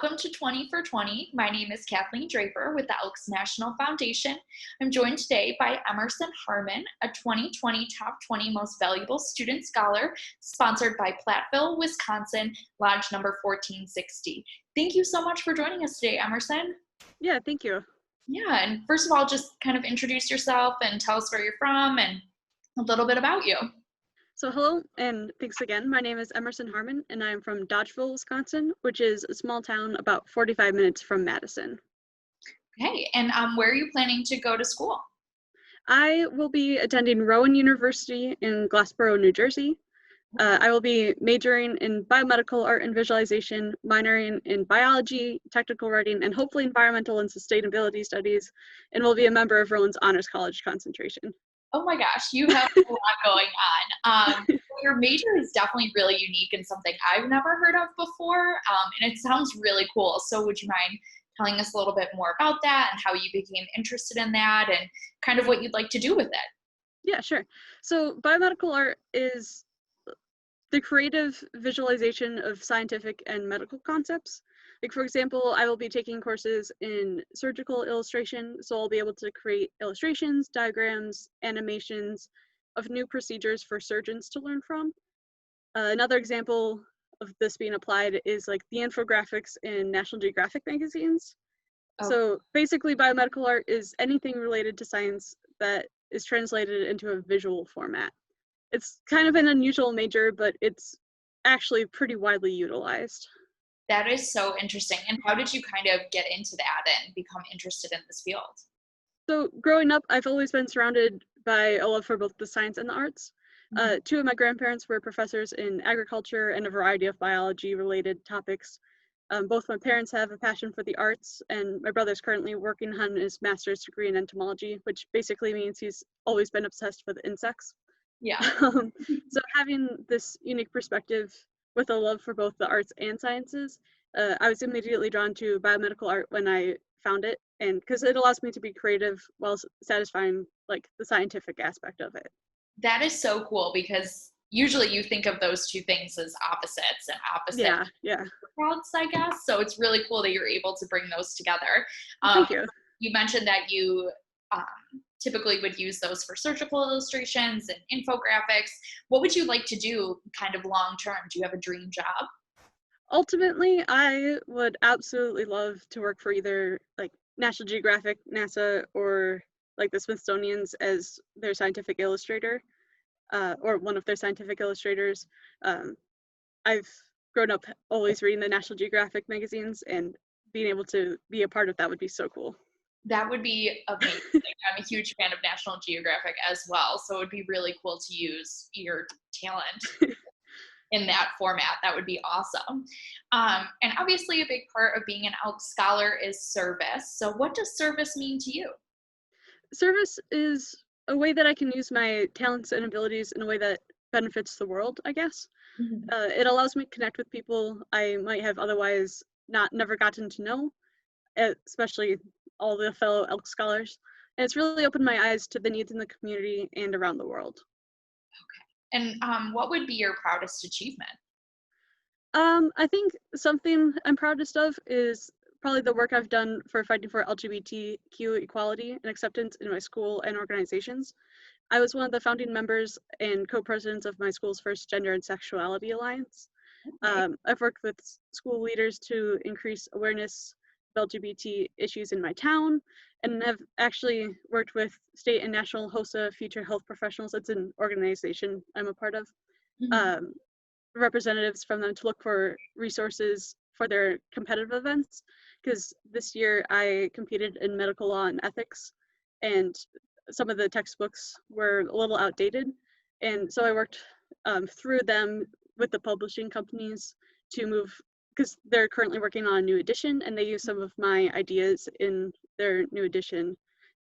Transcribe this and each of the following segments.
welcome to 20 for 20. My name is Kathleen Draper with the Elks National Foundation. I'm joined today by Emerson Harman, a 2020 Top 20 Most Valuable Student Scholar, sponsored by Platteville, Wisconsin, Lodge number 1460. Thank you so much for joining us today, Emerson. Yeah, thank you. Yeah, and first of all, just kind of introduce yourself and tell us where you're from and a little bit about you. So hello, and thanks again. My name is Emerson Harman, and I'm from Dodgeville, Wisconsin, which is a small town about 45 minutes from Madison. Okay, and where are you planning to go to school? I will be attending Rowan University in Glassboro, New Jersey. I will be majoring in biomedical art and visualization, minoring in biology, technical writing, and hopefully environmental and sustainability studies, and will be a member of Rowan's Honors College concentration. Oh my gosh, you have a lot going on. Your major is definitely really unique and something I've never heard of before, and it sounds really cool. So would you mind telling us a little bit more about that and how you became interested in that and kind of what you'd like to do with it? Yeah, sure. So biomedical art is the creative visualization of scientific and medical concepts. Like, for example, I will be taking courses in surgical illustration, so I'll be able to create illustrations, diagrams, animations of new procedures for surgeons to learn from. Another example of this being applied is like the infographics in National Geographic magazines. Oh. So basically, biomedical art is anything related to science that is translated into a visual format. It's kind of an unusual major, but it's actually pretty widely utilized. That is so interesting. And how did you kind of get into that and become interested in this field? So growing up, I've always been surrounded by a love for both the science and the arts. Two of my grandparents were professors in agriculture and a variety of biology-related topics. Both my parents have a passion for the arts, and my brother's currently working on his master's degree in entomology, which basically means he's always been obsessed with insects. Yeah. So having this unique perspective with a love for both the arts and sciences, I was immediately drawn to biomedical art when I found it, and because it allows me to be creative while satisfying like the scientific aspect of it. That is so cool because usually you think of those two things as opposites and opposite worlds, I guess. So it's really cool that you're able to bring those together. Thank you. You mentioned that you typically would use those for surgical illustrations and infographics. What would you like to do kind of long term? Do you have a dream job? Ultimately, I would absolutely love to work for either like National Geographic, NASA, or like the Smithsonian's as their scientific illustrator, or one of their scientific illustrators. I've grown up always reading the National Geographic magazines, and being able to be a part of that would be so cool. That would be amazing. I'm a huge fan of National Geographic as well, so it would be really cool to use your talent in that format. That would be awesome. And obviously a big part of being an Elk Scholar is service. So what does service mean to you? Service is a way that I can use my talents and abilities in a way that benefits the world, I guess. It allows me to connect with people I might have otherwise never gotten to know, especially all the fellow Elk Scholars. And it's really opened my eyes to the needs in the community and around the world. Okay. And what would be your proudest achievement? I think something I'm proudest of is probably the work I've done for fighting for LGBTQ equality and acceptance in my school and organizations. I was one of the founding members and co-presidents of my school's first Gender and Sexuality Alliance. Okay. I've worked with school leaders to increase awareness of LGBT issues in my town, and have actually worked with state and national HOSA Future Health Professionals. It's an organization I'm a part of. Representatives from them to look for resources for their competitive events, because this year I competed in medical law and ethics, and some of the textbooks were a little outdated, and so I worked through them with the publishing companies to move, because they're currently working on a new edition, and they use some of my ideas in their new edition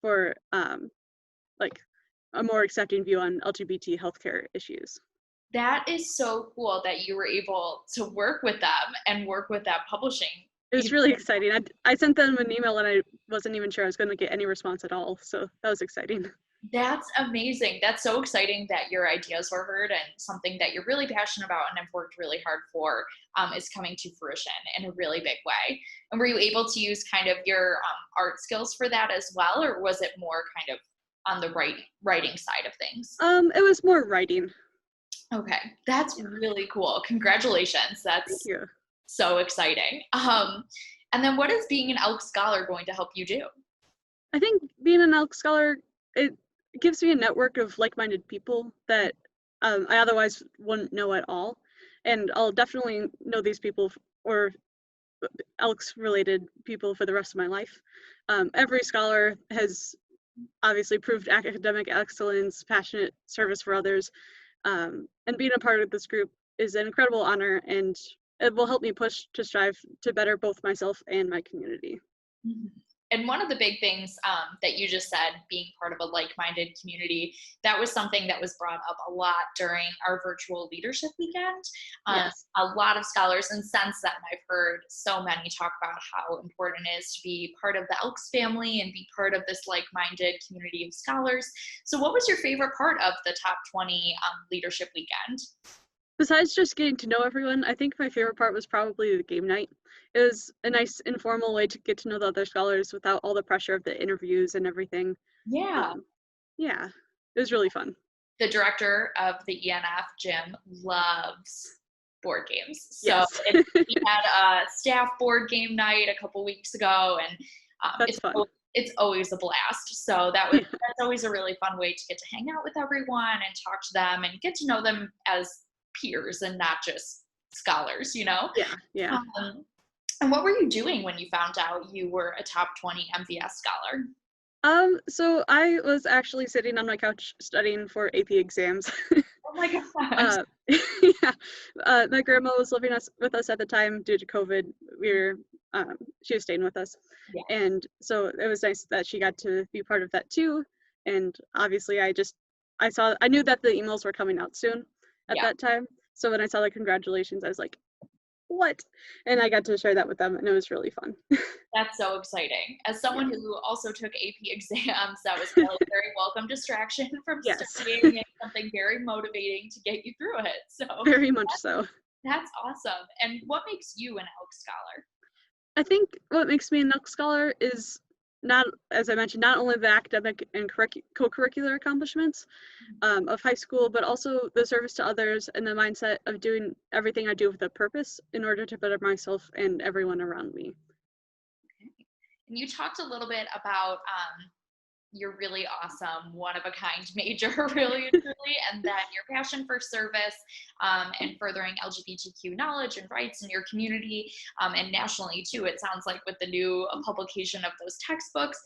for like a more accepting view on LGBT healthcare issues. That is so cool that you were able to work with them and work with that publishing. It was really exciting. I sent them an email and I wasn't even sure I was going to get any response at all, so that was exciting. That's amazing. That's so exciting that your ideas were heard and something that you're really passionate about and have worked really hard for is coming to fruition in a really big way. And were you able to use kind of your art skills for that as well, or was it more kind of on the writing side of things? It was more writing. Okay, that's really cool. Congratulations. Thank That's you. so exciting. And then what is being an Elk Scholar going to help you do? I think being an Elk Scholar, it gives me a network of like-minded people that I otherwise wouldn't know at all. And I'll definitely know these people or Elks-related people for the rest of my life. Every scholar has obviously proved academic excellence, passionate service for others, and being a part of this group is an incredible honor, and it will help me push to strive to better both myself and my community. Mhm. And one of the big things that you just said, being part of a like-minded community, that was something that was brought up a lot during our virtual leadership weekend. Yes. A lot of scholars, and since then I've heard so many talk about how important it is to be part of the Elks family and be part of this like-minded community of scholars. So what was your favorite part of the Top 20 leadership weekend? Besides just getting to know everyone, I think my favorite part was probably the game night. It was a nice informal way to get to know the other scholars without all the pressure of the interviews and everything. Yeah. Um, yeah, it was really fun. The director of the ENF, Jim, loves board games. So Yes, we had a staff board game night a couple weeks ago, and that's fun. it's always a blast. So that's always a really fun way to get to hang out with everyone and talk to them and get to know them as peers and not just scholars, you know? Yeah, yeah. Um, and what were you doing when you found out you were a top 20 MVS scholar? So I was actually sitting on my couch studying for AP exams. Oh my gosh. uh, yeah, my grandma was living with us at the time due to COVID. We were, she was staying with us, Yeah. and so it was nice that she got to be part of that too. And obviously, I knew that the emails were coming out soon at Yeah. that time. So when I saw the congratulations, I was like, "What?" And I got to share that with them, and it was really fun. That's so exciting. As someone Yeah. who also took AP exams, that was probably a very welcome distraction from Yes, studying and something very motivating to get you through it. So very much so. that's awesome. And what makes you an Elk Scholar? I think what makes me an Elk Scholar is not, as I mentioned, not only the academic and co-curricular accomplishments of high school, but also the service to others and the mindset of doing everything I do with a purpose in order to better myself and everyone around me. And you talked a little bit about your really awesome, one of a kind major, really and truly, and then your passion for service and furthering LGBTQ knowledge and rights in your community and nationally too. It sounds like with the new publication of those textbooks.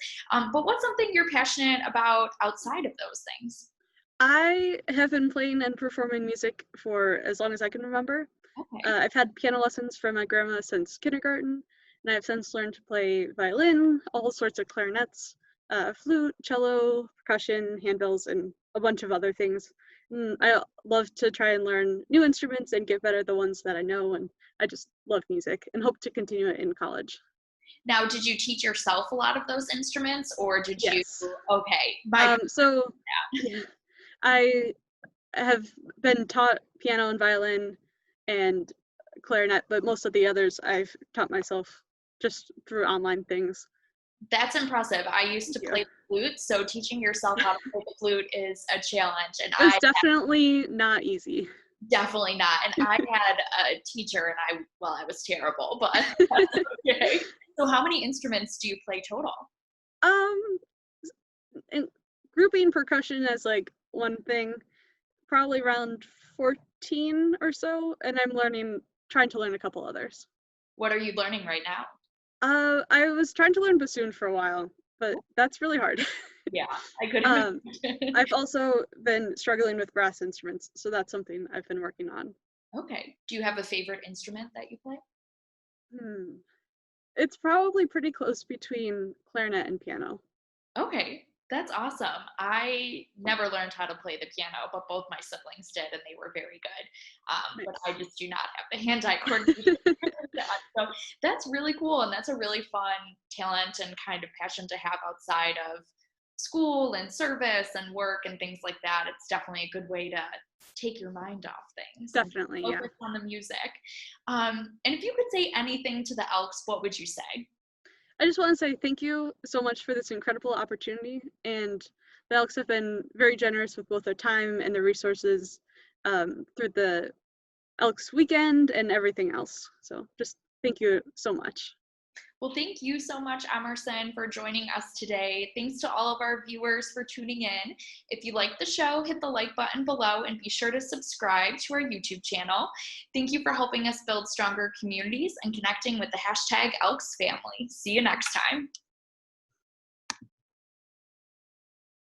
But what's something you're passionate about outside of those things? I have been playing and performing music for as long as I can remember. Okay. I've had piano lessons from my grandma since kindergarten, and I've since learned to play violin, all sorts of clarinets, flute, cello, percussion, handbells, and a bunch of other things. And I love to try and learn new instruments and get better at the ones that I know, and I just love music and hope to continue it in college. Now, did you teach yourself a lot of those instruments or did you? Yes. Okay. So yeah, I have been taught piano and violin and clarinet, but most of the others I've taught myself just through online things. That's impressive. I used to Thank play you. the flute, so teaching yourself how to play the flute is a challenge. And It was definitely not easy. definitely not. And I had a teacher, and I was terrible, but that's okay. So, how many instruments do you play total? Um, and grouping percussion as like one thing, probably around 14 or so, and I'm trying to learn a couple others. What are you learning right now? I was trying to learn bassoon for a while, but that's really hard. Yeah, I couldn't Um, imagine. I've also been struggling with brass instruments, so that's something I've been working on. Okay. Do you have a favorite instrument that you play? Hmm. It's probably pretty close between clarinet and piano. Okay, that's awesome. I never learned how to play the piano, but both my siblings did, and they were very good. But I Nice. just do not have the hand-eye coordination for that. So that's really cool, and that's a really fun talent and kind of passion to have outside of school and service and work and things like that, it's definitely a good way to take your mind off things and Definitely, yeah. focus on the music. And if you could say anything to the Elks, what would you say? I just want to say thank you so much for this incredible opportunity. And the Elks have been very generous with both their time and their resources through the Elks weekend and everything else. So just thank you so much. Well, thank you so much, Emerson, for joining us today. Thanks to all of our viewers for tuning in. If you like the show, hit the like button below and be sure to subscribe to our YouTube channel. Thank you for helping us build stronger communities and connecting with the hashtag Elks family. See you next time.